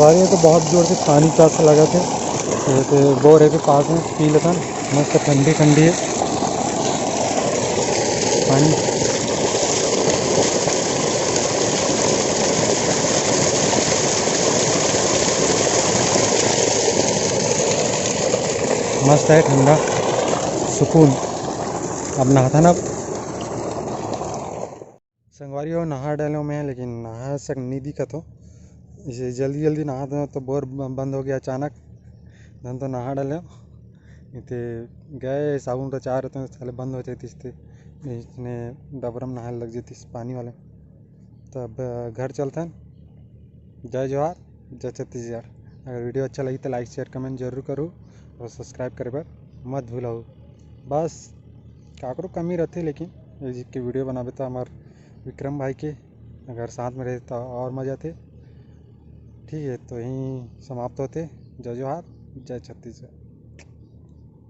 संगवारी है तो बहुत जोर से पानी प्यास लगा थे। तो बोर के पास में पी लेता, मस्त ठंडी ठंडी है पानी। मस्त है ठंडा सुकून। अब नहाता ना संगवारी हो नहा डालो में, लेकिन नहा सक नहीं दिखत हो। इसे जल्दी जल्दी नहा दो तो बोर बंद हो गया अचानक। धन तो नहा डाले इतने गए साबुन तो चाह रहते साले बंद हो जाती इसने डबरम नहाने लग जाती पानी वाले। तो अब घर चलते हैं। जय जोहार, जय छत्तीसगढ़। अगर वीडियो अच्छा लगी तो लाइक शेयर कमेंट जरूर करो और सब्सक्राइब करे पर मत भूलो। बस काकरो कमी रहती, लेकिन म्यूजिक की वीडियो बनावे तो हमारे विक्रम भाई के अगर साथ में रहते तो और मजा थे। ठीक है, तो यहीं समाप्त होते। जय जोहार, जय छत्तीसगढ़।